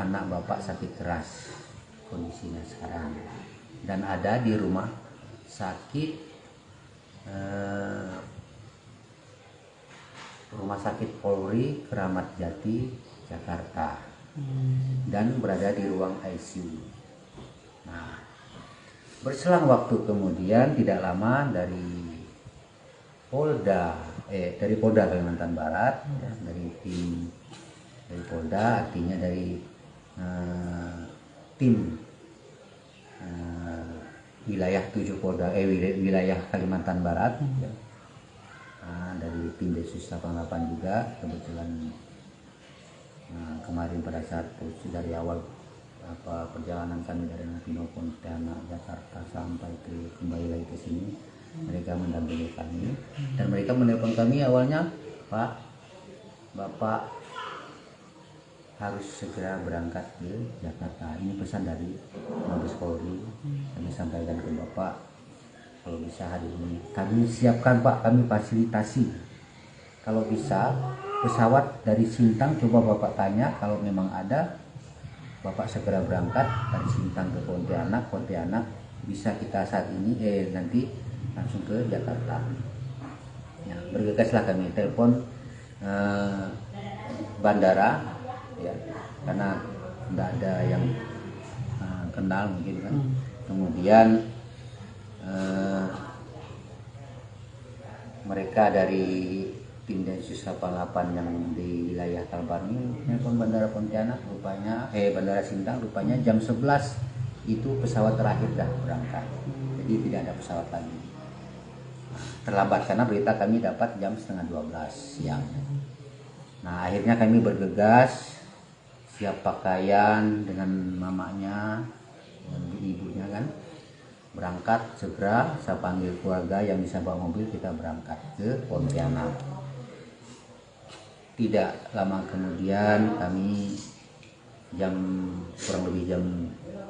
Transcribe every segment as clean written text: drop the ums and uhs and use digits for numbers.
anak bapak sakit keras kondisinya sekarang, dan ada di rumah sakit Polri Keramat Jati Jakarta, dan berada di ruang ICU. Nah, berselang waktu kemudian tidak lama dari Polda Kalimantan Barat, ya, dari tim dari Polda, artinya dari tim wilayah 7 Polda wilayah Kalimantan Barat, ya. Dari tim Densus 88 juga kebetulan kemarin pada saat dari awal perjalanan kami dari Napino Pontianak Jakarta sampai kembali lagi ke sini, mereka mendampingi kami dan mereka menelpon kami awalnya, Pak, Bapak harus segera berangkat ke Jakarta. Ini pesan dari Mabes Polri, kami sampaikan ke Bapak, kalau bisa hari ini kami siapkan Pak, kami fasilitasi. Kalau bisa pesawat dari Sintang, coba Bapak tanya, kalau memang ada Bapak segera berangkat dari Sintang ke Pontianak bisa kita saat ini nanti langsung ke Jakarta. Ya, bergegaslah kami telepon bandara, ya, karena tidak ada yang kenal mungkin kan. Kemudian mereka dari tim Densus 88 yang di wilayah Kalbar ini telepon bandara Pontianak, rupanya bandara Sintang, rupanya jam 11 itu pesawat terakhir dah berangkat, jadi tidak ada pesawat lagi. Terlambat karena berita kami dapat jam setengah 12 siang. Nah, akhirnya kami bergegas, siap pakaian dengan mamanya dan ibunya kan, berangkat segera. Saya panggil keluarga yang bisa bawa mobil, kita berangkat ke Pontianak. Tidak lama kemudian kami kurang lebih jam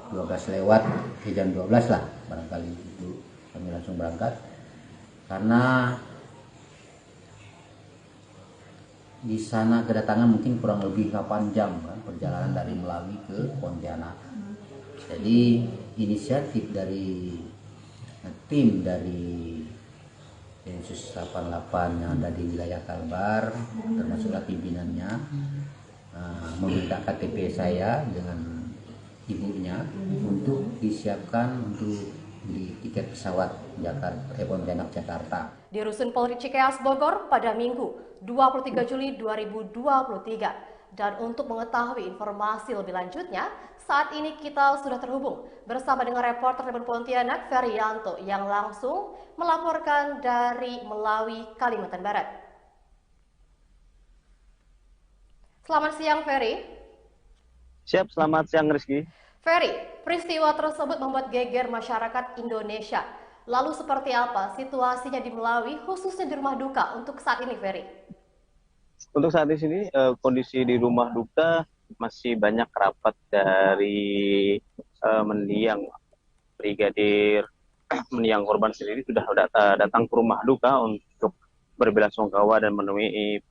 12 lewat, jam 12 lah barangkali itu kami langsung berangkat, karena di sana kedatangan mungkin kurang lebih 8 jam kan, perjalanan dari Melawi ke Pontianak. Jadi inisiatif dari tim dari Densus 88 yang ada di wilayah Kalbar, termasuklah pimpinannya, meminta KTP saya dengan ibunya untuk disiapkan untuk beli tiket pesawat Pontianak Jakarta. Di Rusun Polri Cikeas Bogor pada Minggu 23 Juli 2023. Dan untuk mengetahui informasi lebih lanjutnya, saat ini kita sudah terhubung bersama dengan reporter Tribun Pontianak Ferry Yanto yang langsung melaporkan dari Melawi, Kalimantan Barat. Selamat siang, Ferry. Siap, selamat siang, Rizky. Ferry, peristiwa tersebut membuat geger masyarakat Indonesia. Lalu seperti apa situasinya di Melawi, khususnya di rumah duka untuk saat ini, Ferry? Untuk saat ini kondisi di rumah duka masih banyak kerabat dari mendiang Brigadir mendiang korban sendiri sudah datang ke rumah duka untuk berbelasungkawa dan menemui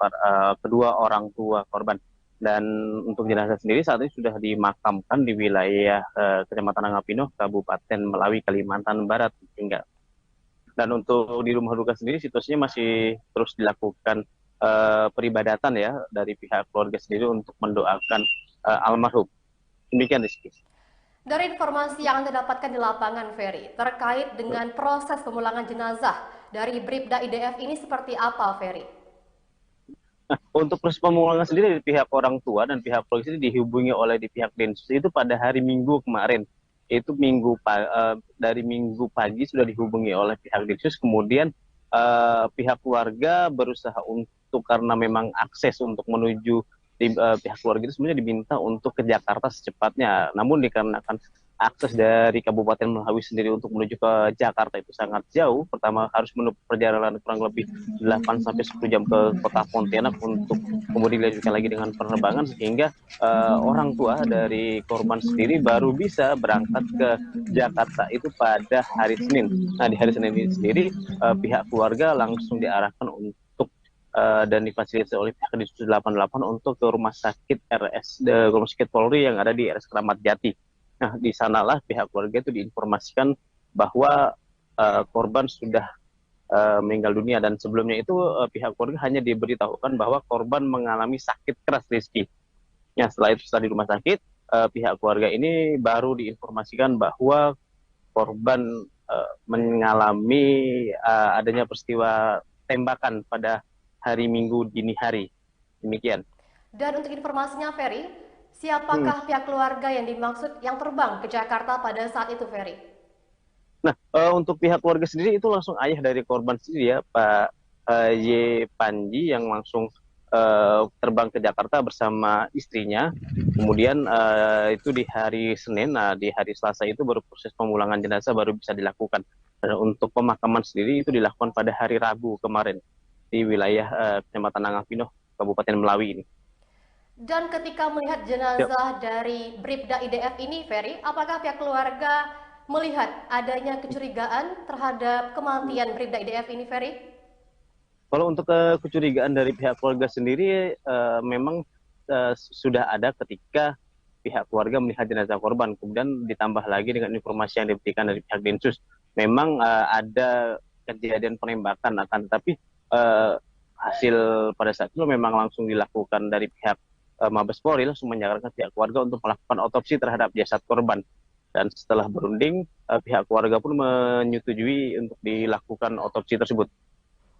kedua orang tua korban. Dan untuk jenazah sendiri saat ini sudah dimakamkan di wilayah Kecamatan Angapino, Kabupaten Melawi, Kalimantan Barat hingga. Dan untuk di rumah duka sendiri situasinya masih terus dilakukan peribadatan ya dari pihak keluarga sendiri untuk mendoakan almarhum. Demikian, Rizky. Dari informasi yang Anda dapatkan di lapangan, Ferry, terkait dengan proses pemulangan jenazah dari Bribda IDF ini seperti apa, Ferry? Nah, untuk proses pemulangan sendiri dari pihak orang tua dan pihak polisi dihubungi oleh di pihak Densus itu pada hari Minggu kemarin. Itu dari Minggu pagi sudah dihubungi oleh pihak Densus, kemudian pihak keluarga berusaha untuk, karena memang akses untuk menuju pihak keluarga itu sebenarnya diminta untuk ke Jakarta secepatnya. Namun dikarenakan akses dari Kabupaten Melawi sendiri untuk menuju ke Jakarta itu sangat jauh. Pertama harus menempuh perjalanan kurang lebih 8-10 jam ke kota Pontianak untuk kemudian dilanjutkan lagi dengan penerbangan, sehingga orang tua dari korban sendiri baru bisa berangkat ke Jakarta itu pada hari Senin. Nah, di hari Senin ini sendiri pihak keluarga langsung diarahkan untuk dan difasilitasi oleh pihak Densus 88 untuk ke rumah sakit rumah sakit Polri yang ada di RS Keramat Jati. Nah, di sanalah pihak keluarga itu diinformasikan bahwa korban sudah meninggal dunia, dan sebelumnya itu pihak keluarga hanya diberitahukan bahwa korban mengalami sakit keras, Rizky. Ya, setelah itu setelah di rumah sakit, pihak keluarga ini baru diinformasikan bahwa korban mengalami adanya peristiwa tembakan pada hari Minggu dini hari. Demikian. Dan untuk informasinya, Ferry, siapakah pihak keluarga yang dimaksud yang terbang ke Jakarta pada saat itu, Ferry? Nah, untuk pihak keluarga sendiri itu langsung ayah dari korban sendiri ya, Pak Y. Panji, yang langsung terbang ke Jakarta bersama istrinya. Kemudian itu di hari Senin, nah di hari Selasa itu baru proses pemulangan jenazah baru bisa dilakukan. Dan untuk pemakaman sendiri itu dilakukan pada hari Rabu kemarin di wilayah Kecamatan Nangapino, Kabupaten Melawi ini. Dan ketika melihat jenazah dari Bribda IDF ini, Ferry, apakah pihak keluarga melihat adanya kecurigaan terhadap kematian Bribda IDF ini, Ferry? Kalau untuk kecurigaan dari pihak keluarga sendiri, memang sudah ada ketika pihak keluarga melihat jenazah korban. Kemudian ditambah lagi dengan informasi yang diberikan dari pihak Densus. Memang ada kejadian penembakan, akan tetapi hasil pada saat itu memang langsung dilakukan dari pihak Mabes Polri, langsung menyarankan pihak keluarga untuk melakukan otopsi terhadap jasad korban. Dan setelah berunding, pihak keluarga pun menyetujui untuk dilakukan otopsi tersebut.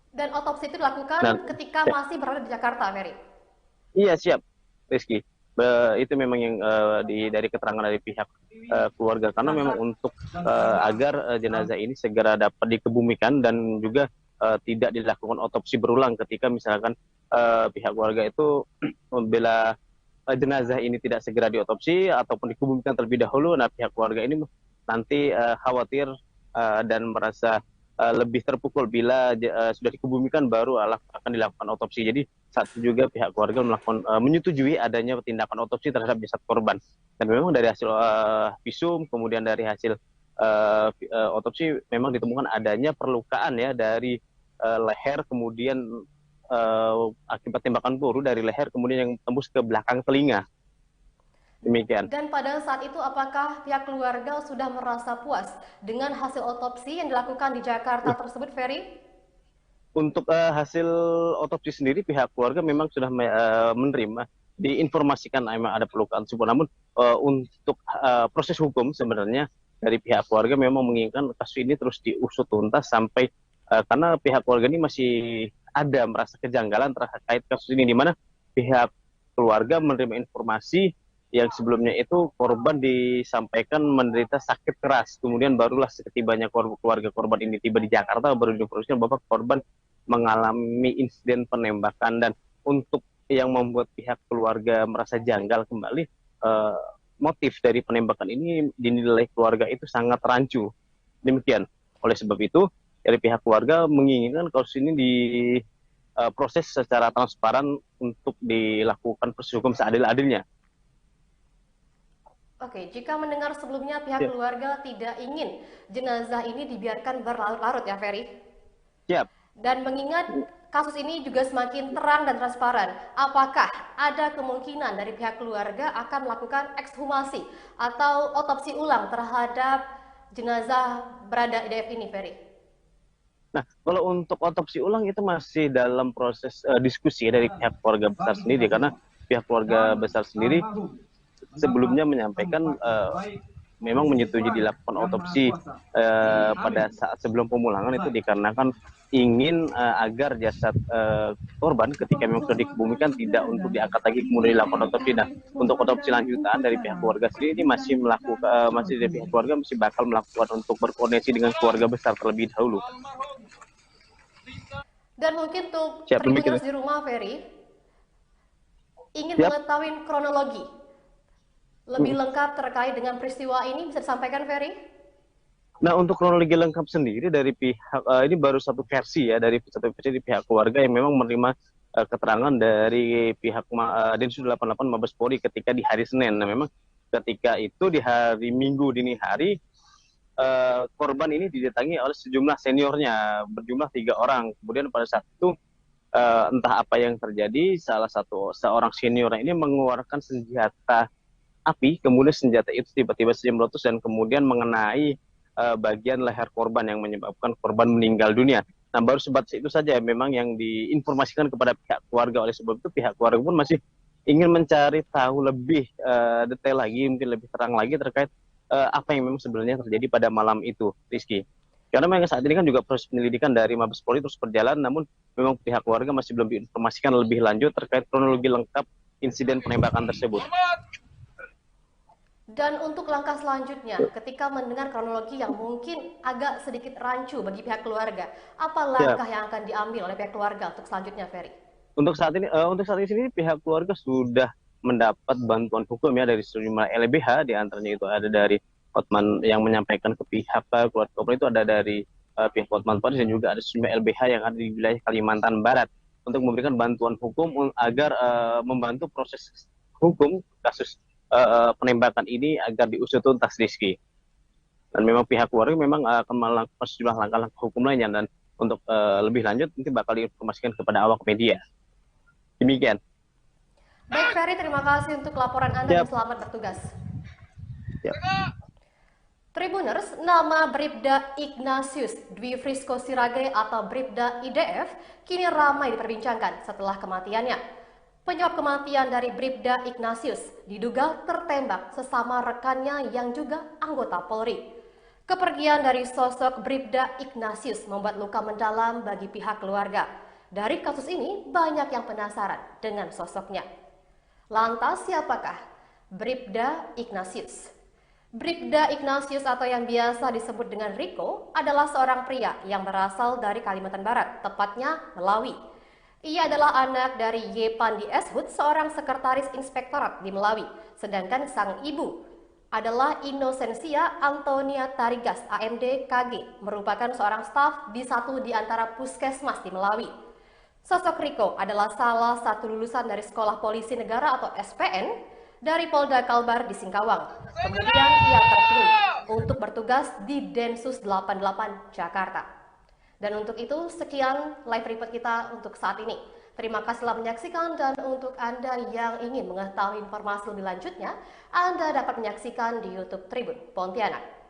Dan otopsi itu dilakukan ketika masih berada di Jakarta, Ferry? Iya, siap, Rizky. Itu memang yang dari keterangan dari pihak keluarga, karena memang untuk agar jenazah ini segera dapat dikebumikan dan juga tidak dilakukan otopsi berulang ketika misalkan pihak keluarga itu membela jenazah ini tidak segera diotopsi ataupun dikebumikan terlebih dahulu. Nah, pihak keluarga ini nanti khawatir dan merasa lebih terpukul bila sudah dikebumikan baru akan dilakukan otopsi. Jadi saat itu juga pihak keluarga menyetujui adanya tindakan otopsi terhadap jasad korban. Dan memang dari hasil visum, kemudian dari hasil otopsi memang ditemukan adanya perlukaan ya dari leher, kemudian akibat tembakan peluru dari leher kemudian yang tembus ke belakang telinga. Demikian. Dan pada saat itu apakah pihak keluarga sudah merasa puas dengan hasil otopsi yang dilakukan di Jakarta tersebut, Ferry? Untuk hasil otopsi sendiri pihak keluarga memang sudah menerima, diinformasikan memang ada perlukaan tersebut. Namun untuk proses hukum sebenarnya dari pihak keluarga memang menginginkan kasus ini terus diusut tuntas sampai karena pihak keluarga ini masih ada merasa kejanggalan terkait kasus ini, di mana pihak keluarga menerima informasi yang sebelumnya itu korban disampaikan menderita sakit keras. Kemudian barulah setibanya keluarga korban ini tiba di Jakarta baru diinformasikan bahwa korban mengalami insiden penembakan. Dan untuk yang membuat pihak keluarga merasa janggal kembali, motif dari penembakan ini dinilai keluarga itu sangat rancu. Demikian. Oleh sebab itu dari pihak keluarga menginginkan kasus ini diproses secara transparan untuk dilakukan proses hukum seadil-adilnya. Oke, jika mendengar sebelumnya pihak keluarga tidak ingin jenazah ini dibiarkan berlarut-larut ya, Ferry? Siap. Dan mengingat kasus ini juga semakin terang dan transparan, apakah ada kemungkinan dari pihak keluarga akan melakukan ekshumasi atau otopsi ulang terhadap jenazah Bribda IDF ini, Ferry? Nah, kalau untuk otopsi ulang itu masih dalam proses diskusi dari pihak keluarga besar sendiri, karena pihak keluarga besar sendiri sebelumnya menyampaikan memang menyetujui dilakukan otopsi pada saat sebelum pemulangan itu dikarenakan ingin agar jasad korban ketika memang sudah dikebumikan tidak untuk diangkat lagi kemudian dilakukan otopsi. Nah, untuk otopsi lanjutan dari pihak keluarga sendiri ini masih dari pihak keluarga masih bakal melakukan untuk berkoordinasi dengan keluarga besar terlebih dahulu. Dan mungkin untuk Tribuners di rumah, Ferry, ingin mengetahui kronologi lebih lengkap terkait dengan peristiwa ini, bisa disampaikan, Ferry? Nah, untuk kronologi lengkap sendiri dari pihak ini baru satu versi ya, dari satu versi di pihak keluarga yang memang menerima keterangan dari pihak Densus 88 Mabes Polri ketika di hari Senin. Nah, memang ketika itu di hari Minggu dini hari korban ini didatangi oleh sejumlah seniornya berjumlah 3 orang. Kemudian pada saat itu entah apa yang terjadi, seorang senior ini mengeluarkan senjata api, kemudian senjata itu tiba-tiba saja meletus dan kemudian mengenai bagian leher korban yang menyebabkan korban meninggal dunia. Nah, baru sebatas itu saja memang yang diinformasikan kepada pihak keluarga. Oleh sebab itu pihak keluarga pun masih ingin mencari tahu lebih detail lagi, mungkin lebih terang lagi terkait apa yang memang sebenarnya terjadi pada malam itu, Rizky. Karena memang saat ini kan juga proses penyelidikan dari Mabes Polri terus berjalan, namun memang pihak keluarga masih belum diinformasikan lebih lanjut terkait kronologi lengkap insiden penembakan tersebut. Dan untuk langkah selanjutnya, ketika mendengar kronologi yang mungkin agak sedikit rancu bagi pihak keluarga, apa Ya, langkah yang akan diambil oleh pihak keluarga untuk selanjutnya, Ferry? untuk saat ini sendiri pihak keluarga sudah mendapat bantuan hukum ya dari sejumlah LBH, di antaranya itu ada dari Hotman yang menyampaikan ke pihak keluarga korban, itu ada dari pihak Hotman Paris, dan juga ada sejumlah LBH yang ada di wilayah Kalimantan Barat untuk memberikan bantuan hukum agar membantu proses hukum kasus penembakan ini agar diusut tuntas, Rizky. Dan memang pihak keluarga memang akan melakukan sejumlah langkah-langkah hukum lainnya, dan untuk lebih lanjut nanti bakal diinformasikan kepada awak media. Demikian. Baik, Ferry, terima kasih untuk laporan Anda dan Siap. selamat bertugas. Siap. Tribuners, nama Bribda Ignatius Dwi Frisco Sirage atau Bribda IDF kini ramai diperbincangkan setelah kematiannya. Penyebab kematian dari Bribda Ignatius diduga tertembak sesama rekannya yang juga anggota Polri. Kepergian dari sosok Bribda Ignatius membuat luka mendalam bagi pihak keluarga. Dari kasus ini, banyak yang penasaran dengan sosoknya. Lantas siapakah Bribda Ignatius? Bribda Ignatius atau yang biasa disebut dengan Rico adalah seorang pria yang berasal dari Kalimantan Barat, tepatnya Melawi. Ia adalah anak dari Yepandi Eshut, seorang sekretaris inspektorat di Melawi, sedangkan sang ibu adalah Inosensia Antonia Tarigas, AMD KG, merupakan seorang staf di satu di antara puskesmas di Melawi. Sosok Riko adalah salah satu lulusan dari Sekolah Polisi Negara atau SPN dari Polda Kalbar di Singkawang. Kemudian ia terpilih untuk bertugas di Densus 88 Jakarta. Dan untuk itu sekian live report kita untuk saat ini. Terima kasih telah menyaksikan, dan untuk Anda yang ingin mengetahui informasi lebih lanjutnya, Anda dapat menyaksikan di YouTube Tribun Pontianak.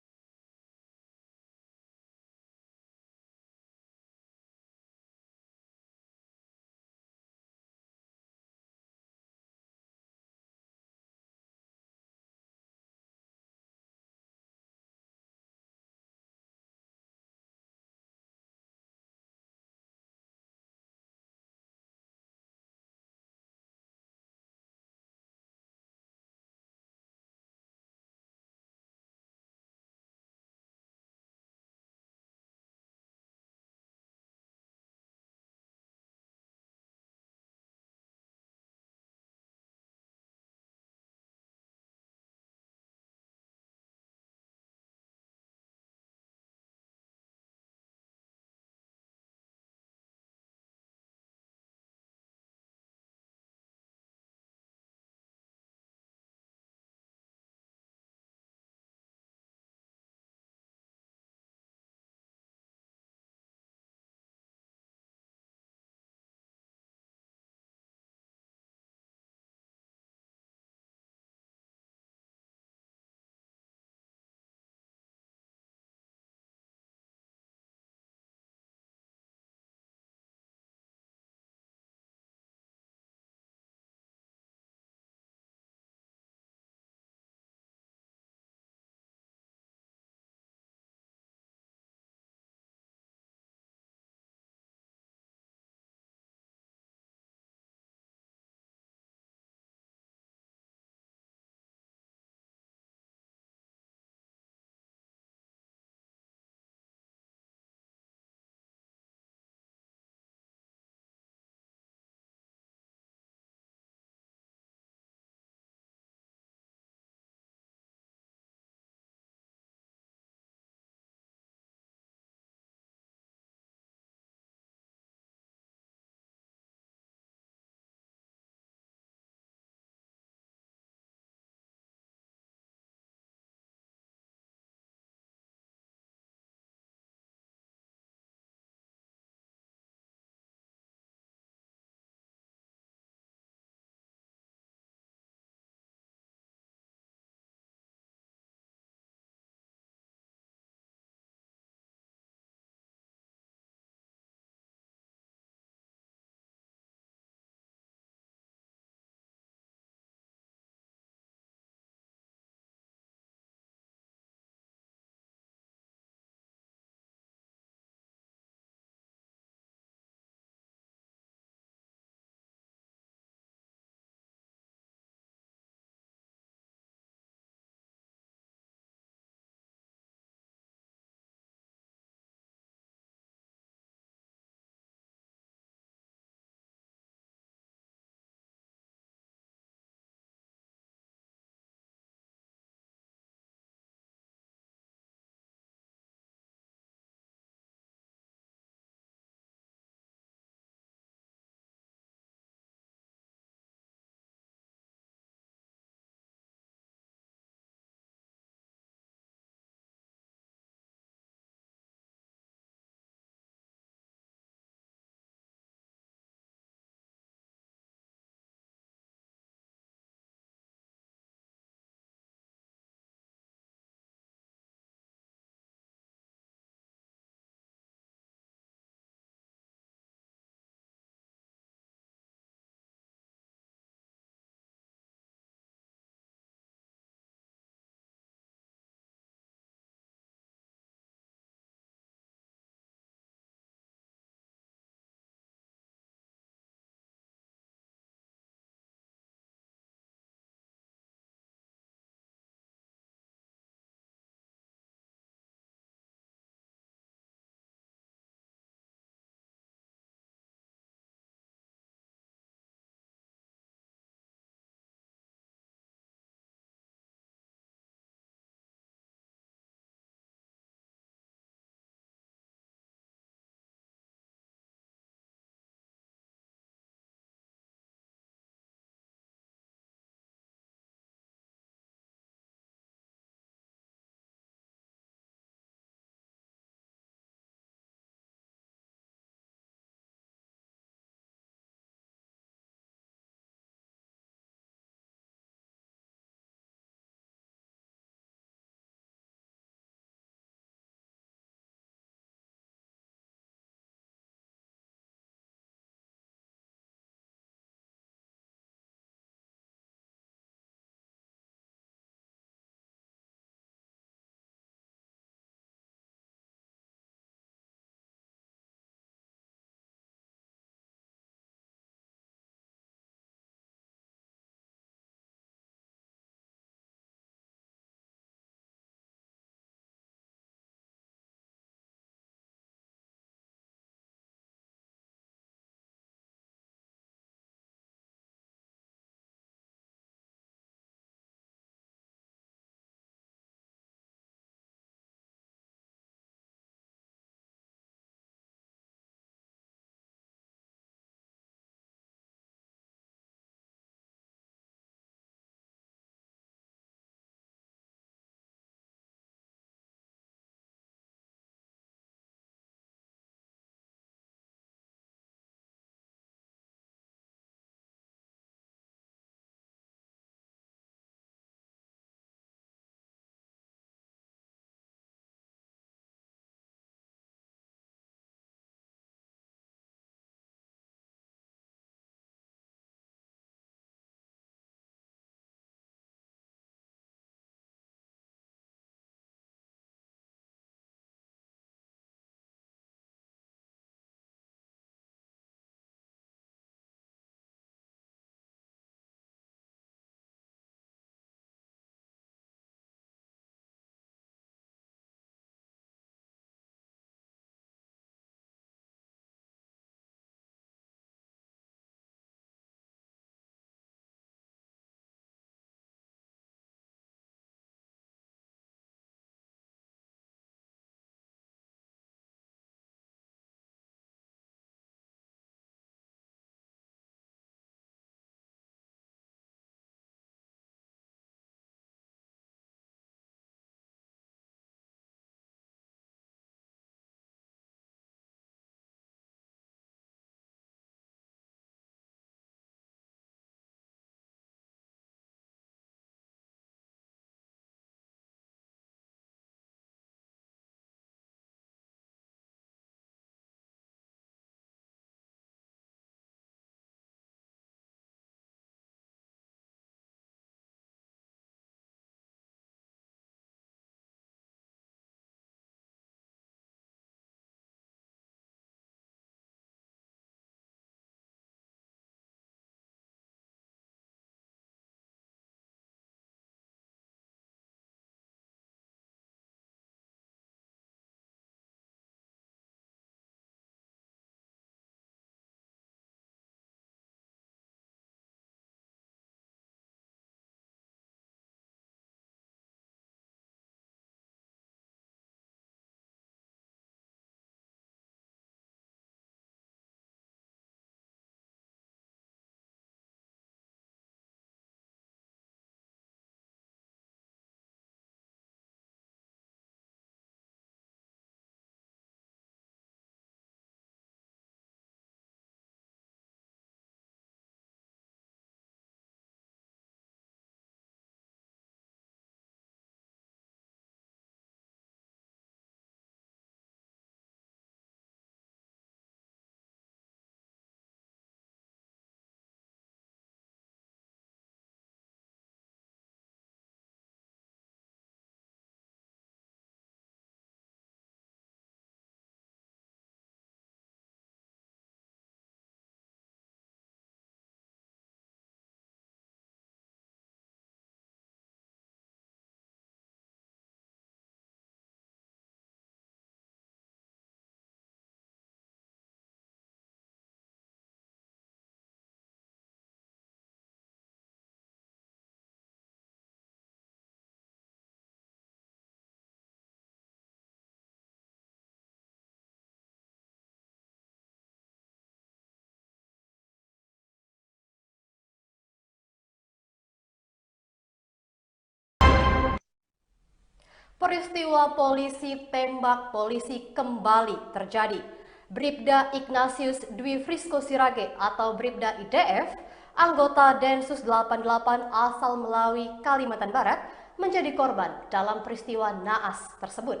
Peristiwa polisi tembak polisi kembali terjadi. Bribda Ignatius Dwi Frisco Sirage atau Bribda IDF, anggota Densus 88 asal Melawi, Kalimantan Barat, menjadi korban dalam peristiwa naas tersebut.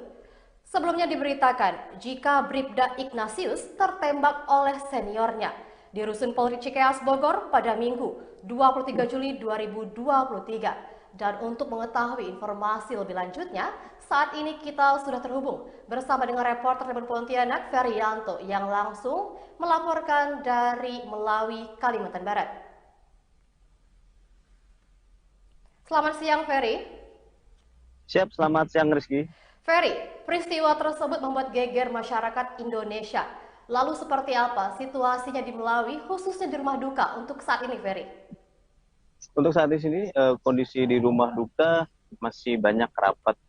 Sebelumnya diberitakan jika Bribda Ignatius tertembak oleh seniornya di Rusun Polri Cikeas Bogor pada Minggu 23 Juli 2023. Dan untuk mengetahui informasi lebih lanjutnya, saat ini kita sudah terhubung bersama dengan reporter Tribun Pontianak Ferianto yang langsung melaporkan dari Melawi, Kalimantan Barat. Selamat siang, Ferry. Siap, selamat siang Rizky. Ferry, peristiwa tersebut membuat geger masyarakat Indonesia. Lalu seperti apa situasinya di Melawi, khususnya di rumah duka untuk saat ini, Ferry? Untuk saat ini kondisi di rumah duka masih banyak kerabat